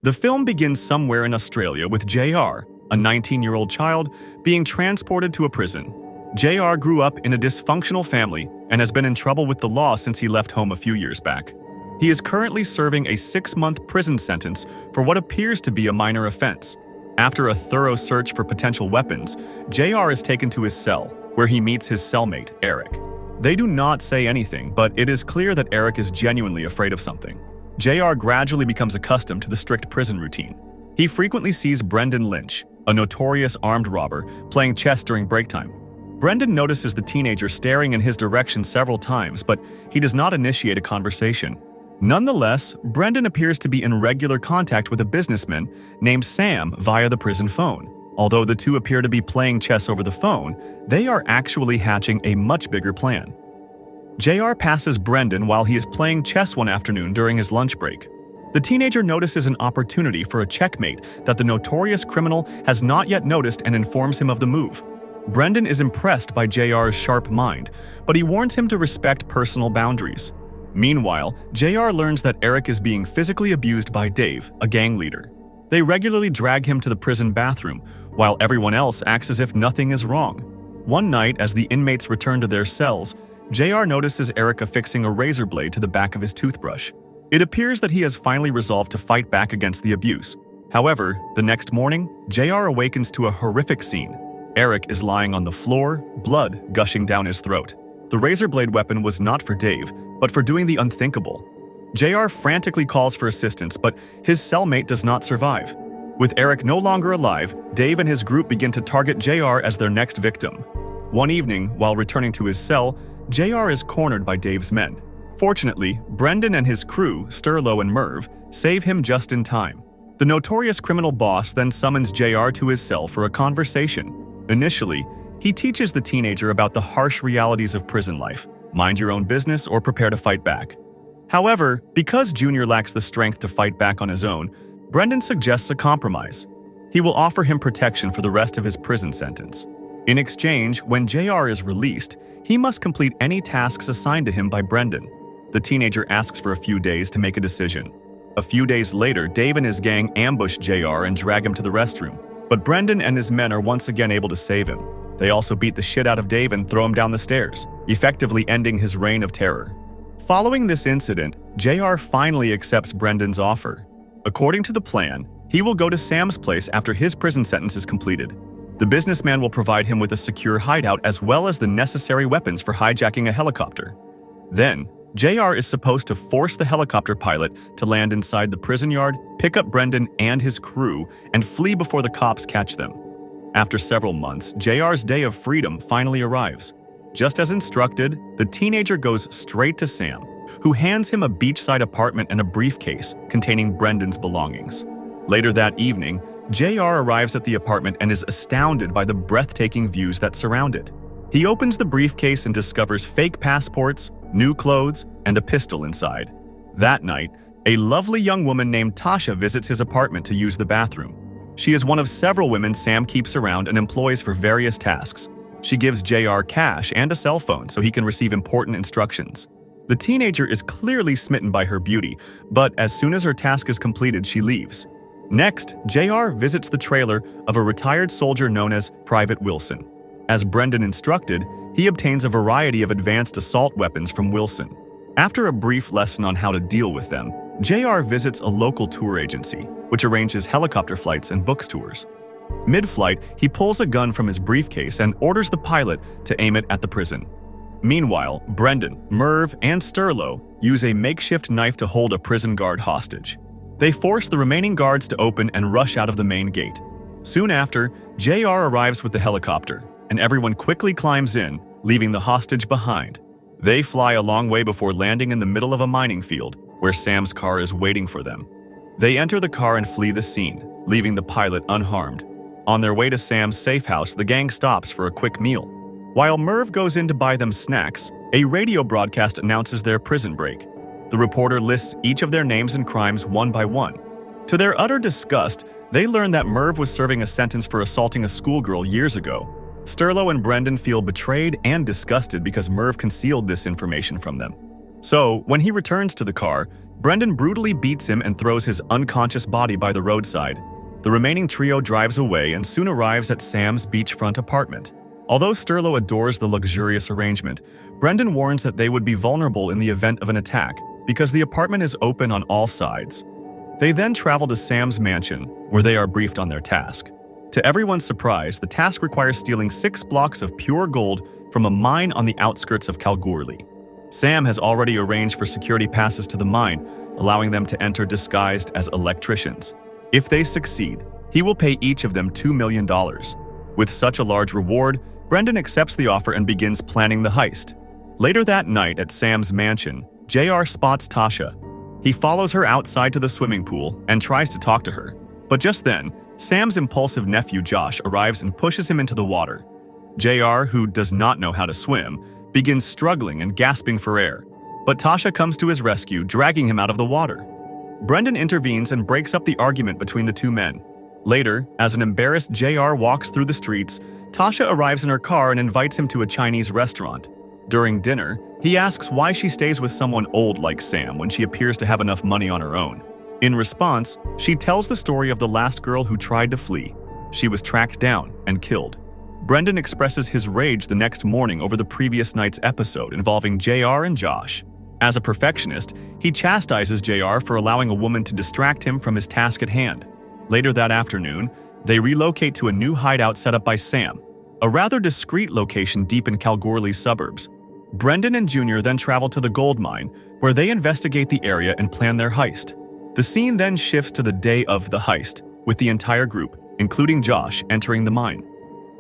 The film begins somewhere in Australia with JR, a 19-year-old child, being transported to a prison. JR grew up in a dysfunctional family and has been in trouble with the law since he left home a few years back. He is currently serving a 6-month prison sentence for what appears to be a minor offense. After a thorough search for potential weapons, JR is taken to his cell, where he meets his cellmate, Eric. They do not say anything, but it is clear that Eric is genuinely afraid of something. JR gradually becomes accustomed to the strict prison routine. He frequently sees Brendan Lynch, a notorious armed robber, playing chess during break time. Brendan notices the teenager staring in his direction several times, but he does not initiate a conversation. Nonetheless, Brendan appears to be in regular contact with a businessman named Sam via the prison phone. Although the two appear to be playing chess over the phone, they are actually hatching a much bigger plan. JR passes Brendan while he is playing chess one afternoon during his lunch break. The teenager notices an opportunity for a checkmate that the notorious criminal has not yet noticed and informs him of the move. Brendan is impressed by JR's sharp mind, but he warns him to respect personal boundaries. Meanwhile, JR learns that Eric is being physically abused by Dave, a gang leader. They regularly drag him to the prison bathroom, while everyone else acts as if nothing is wrong. One night, as the inmates return to their cells, JR notices Eric affixing a razor blade to the back of his toothbrush. It appears that he has finally resolved to fight back against the abuse. However, the next morning, JR awakens to a horrific scene. Eric is lying on the floor, blood gushing down his throat. The razor blade weapon was not for Dave, but for doing the unthinkable. JR frantically calls for assistance, but his cellmate does not survive. With Eric no longer alive, Dave and his group begin to target JR as their next victim. One evening, while returning to his cell, JR is cornered by Dave's men. Fortunately, Brendan and his crew, Sterlo and Merv, save him just in time. The notorious criminal boss then summons JR to his cell for a conversation. Initially, he teaches the teenager about the harsh realities of prison life. Mind your own business or prepare to fight back. However, because Junior lacks the strength to fight back on his own, Brendan suggests a compromise. He will offer him protection for the rest of his prison sentence. In exchange, when JR is released, he must complete any tasks assigned to him by Brendan. The teenager asks for a few days to make a decision. A few days later, Dave and his gang ambush JR and drag him to the restroom. But Brendan and his men are once again able to save him. They also beat the shit out of Dave and throw him down the stairs, effectively ending his reign of terror. Following this incident, JR finally accepts Brendan's offer. According to the plan, he will go to Sam's place after his prison sentence is completed. The businessman will provide him with a secure hideout as well as the necessary weapons for hijacking a helicopter. Then, JR is supposed to force the helicopter pilot to land inside the prison yard, pick up Brendan and his crew, and flee before the cops catch them. After several months, JR's day of freedom finally arrives. Just as instructed, the teenager goes straight to Sam, who hands him a beachside apartment and a briefcase containing Brendan's belongings. Later that evening, JR arrives at the apartment and is astounded by the breathtaking views that surround it. He opens the briefcase and discovers fake passports, new clothes, and a pistol inside. That night, a lovely young woman named Tasha visits his apartment to use the bathroom. She is one of several women Sam keeps around and employs for various tasks. She gives JR cash and a cell phone so he can receive important instructions. The teenager is clearly smitten by her beauty, but as soon as her task is completed, she leaves. Next, JR visits the trailer of a retired soldier known as Private Wilson. As Brendan instructed, he obtains a variety of advanced assault weapons from Wilson. After a brief lesson on how to deal with them, JR visits a local tour agency, which arranges helicopter flights and books tours. Mid-flight, he pulls a gun from his briefcase and orders the pilot to aim it at the prison. Meanwhile, Brendan, Merv, and Sterlo use a makeshift knife to hold a prison guard hostage. They force the remaining guards to open and rush out of the main gate. Soon after, JR arrives with the helicopter, and everyone quickly climbs in, leaving the hostage behind. They fly a long way before landing in the middle of a mining field, where Sam's car is waiting for them. They enter the car and flee the scene, leaving the pilot unharmed. On their way to Sam's safe house, the gang stops for a quick meal. While Merv goes in to buy them snacks, a radio broadcast announces their prison break. The reporter lists each of their names and crimes one by one. To their utter disgust, they learn that Merv was serving a sentence for assaulting a schoolgirl years ago. Sterlo and Brendan feel betrayed and disgusted because Merv concealed this information from them. So, when he returns to the car, Brendan brutally beats him and throws his unconscious body by the roadside. The remaining trio drives away and soon arrives at Sam's beachfront apartment. Although Sterlo adores the luxurious arrangement, Brendan warns that they would be vulnerable in the event of an attack because the apartment is open on all sides. They then travel to Sam's mansion, where they are briefed on their task. To everyone's surprise, the task requires stealing 6 blocks of pure gold from a mine on the outskirts of Kalgoorlie. Sam has already arranged for security passes to the mine, allowing them to enter disguised as electricians. If they succeed, he will pay each of them $2 million. With such a large reward, Brendan accepts the offer and begins planning the heist. Later that night at Sam's mansion, JR spots Tasha. He follows her outside to the swimming pool and tries to talk to her. But just then, Sam's impulsive nephew Josh arrives and pushes him into the water. JR, who does not know how to swim, begins struggling and gasping for air. But Tasha comes to his rescue, dragging him out of the water. Brendan intervenes and breaks up the argument between the two men. Later, as an embarrassed JR walks through the streets, Tasha arrives in her car and invites him to a Chinese restaurant. During dinner, he asks why she stays with someone old like Sam when she appears to have enough money on her own. In response, she tells the story of the last girl who tried to flee. She was tracked down and killed. Brendan expresses his rage the next morning over the previous night's episode involving JR and Josh. As a perfectionist, he chastises JR for allowing a woman to distract him from his task at hand. Later that afternoon, they relocate to a new hideout set up by Sam, a rather discreet location deep in Kalgoorlie's suburbs. Brendan and Junior then travel to the gold mine, where they investigate the area and plan their heist. The scene then shifts to the day of the heist, with the entire group, including Josh, entering the mine.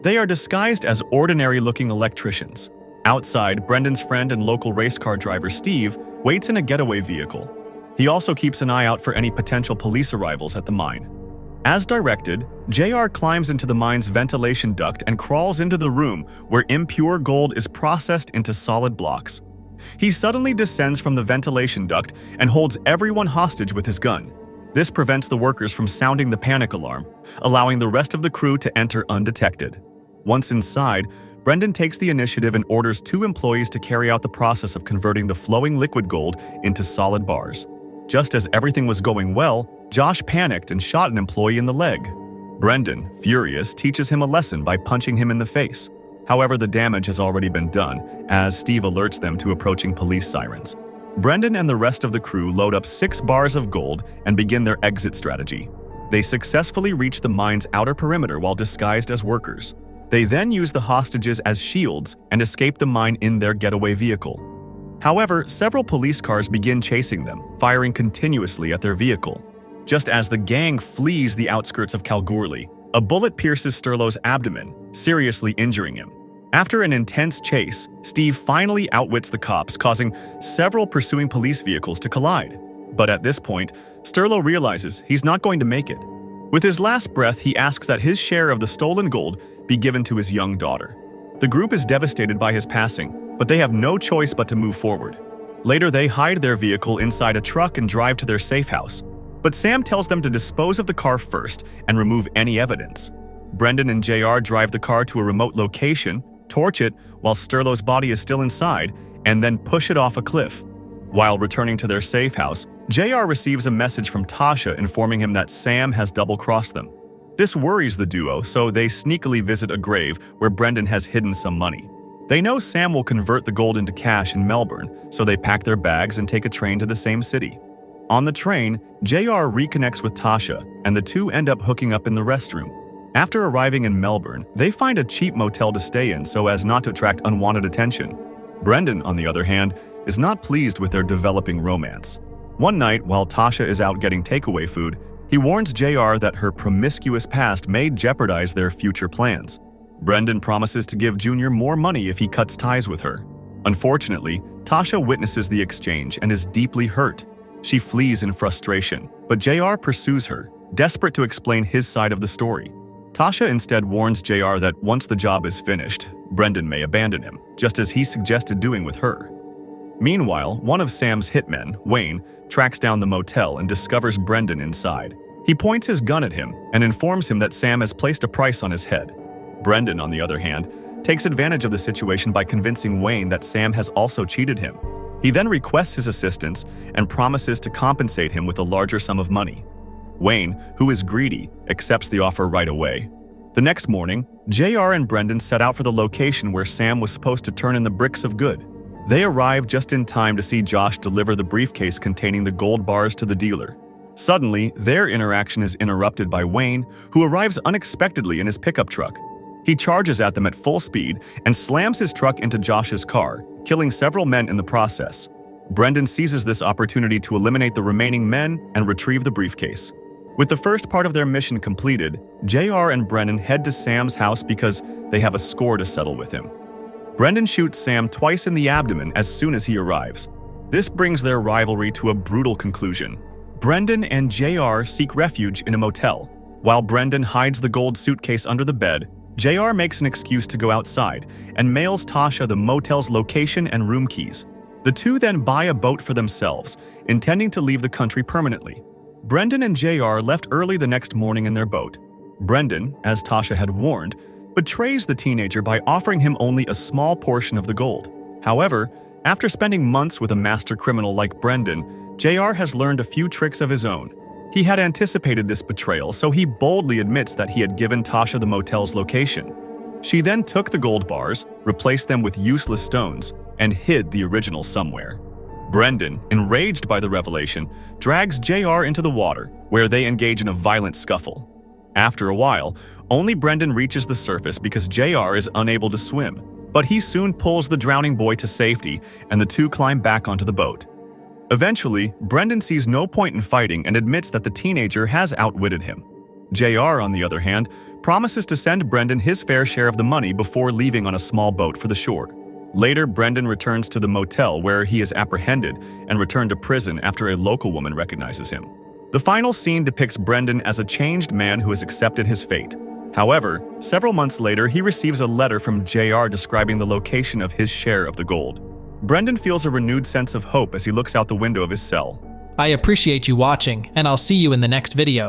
They are disguised as ordinary-looking electricians. Outside, Brendan's friend and local race car driver Steve waits in a getaway vehicle. He also keeps an eye out for any potential police arrivals at the mine. As directed, JR climbs into the mine's ventilation duct and crawls into the room where impure gold is processed into solid blocks. He suddenly descends from the ventilation duct and holds everyone hostage with his gun. This prevents the workers from sounding the panic alarm, allowing the rest of the crew to enter undetected. Once inside, Brendan takes the initiative and orders 2 employees to carry out the process of converting the flowing liquid gold into solid bars. Just as everything was going well, Josh panicked and shot an employee in the leg. Brendan, furious, teaches him a lesson by punching him in the face. However, the damage has already been done, as Steve alerts them to approaching police sirens. Brendan and the rest of the crew load up 6 bars of gold and begin their exit strategy. They successfully reach the mine's outer perimeter while disguised as workers. They then use the hostages as shields and escape the mine in their getaway vehicle. However, several police cars begin chasing them, firing continuously at their vehicle. Just as the gang flees the outskirts of Kalgoorlie, a bullet pierces Sterlo's abdomen, seriously injuring him. After an intense chase, Steve finally outwits the cops, causing several pursuing police vehicles to collide. But at this point, Sterlo realizes he's not going to make it. With his last breath, he asks that his share of the stolen gold be given to his young daughter. The group is devastated by his passing, but they have no choice but to move forward. Later, they hide their vehicle inside a truck and drive to their safe house. But Sam tells them to dispose of the car first and remove any evidence. Brendan and JR drive the car to a remote location, torch it while Sterlo's body is still inside, and then push it off a cliff. While returning to their safe house, JR receives a message from Tasha informing him that Sam has double-crossed them. This worries the duo, so they sneakily visit a grave where Brendan has hidden some money. They know Sam will convert the gold into cash in Melbourne, so they pack their bags and take a train to the same city. On the train, JR reconnects with Tasha, and the two end up hooking up in the restroom. After arriving in Melbourne, they find a cheap motel to stay in so as not to attract unwanted attention. Brendan, on the other hand, is not pleased with their developing romance. One night, while Tasha is out getting takeaway food, he warns JR that her promiscuous past may jeopardize their future plans. Brendan promises to give Junior more money if he cuts ties with her. Unfortunately, Tasha witnesses the exchange and is deeply hurt. She flees in frustration, but JR pursues her, desperate to explain his side of the story. Tasha instead warns JR that once the job is finished, Brendan may abandon him, just as he suggested doing with her. Meanwhile, one of Sam's hitmen, Wayne, tracks down the motel and discovers Brendan inside. He points his gun at him and informs him that Sam has placed a price on his head. Brendan, on the other hand, takes advantage of the situation by convincing Wayne that Sam has also cheated him. He then requests his assistance and promises to compensate him with a larger sum of money. Wayne, who is greedy, accepts the offer right away. The next morning, JR and Brendan set out for the location where Sam was supposed to turn in the bricks of good. They arrive just in time to see Josh deliver the briefcase containing the gold bars to the dealer. Suddenly, their interaction is interrupted by Wayne, who arrives unexpectedly in his pickup truck. He charges at them at full speed and slams his truck into Josh's car, killing several men in the process. Brendan seizes this opportunity to eliminate the remaining men and retrieve the briefcase. With the first part of their mission completed, JR and Brendan head to Sam's house because they have a score to settle with him. Brendan shoots Sam twice in the abdomen as soon as he arrives. This brings their rivalry to a brutal conclusion. Brendan and JR seek refuge in a motel. While Brendan hides the gold suitcase under the bed, JR makes an excuse to go outside and mails Tasha the motel's location and room keys. The two then buy a boat for themselves, intending to leave the country permanently. Brendan and JR left early the next morning in their boat. Brendan, as Tasha had warned, betrays the teenager by offering him only a small portion of the gold. However, after spending months with a master criminal like Brendan, JR has learned a few tricks of his own. He had anticipated this betrayal, so he boldly admits that he had given Tasha the motel's location. She then took the gold bars, replaced them with useless stones, and hid the original somewhere. Brendan, enraged by the revelation, drags JR into the water, where they engage in a violent scuffle. After a while, only Brendan reaches the surface because JR is unable to swim, but he soon pulls the drowning boy to safety and the two climb back onto the boat. Eventually, Brendan sees no point in fighting and admits that the teenager has outwitted him. JR, on the other hand, promises to send Brendan his fair share of the money before leaving on a small boat for the shore. Later, Brendan returns to the motel where he is apprehended and returned to prison after a local woman recognizes him. The final scene depicts Brendan as a changed man who has accepted his fate. However, several months later, he receives a letter from JR describing the location of his share of the gold. Brendan feels a renewed sense of hope as he looks out the window of his cell. I appreciate you watching, and I'll see you in the next video.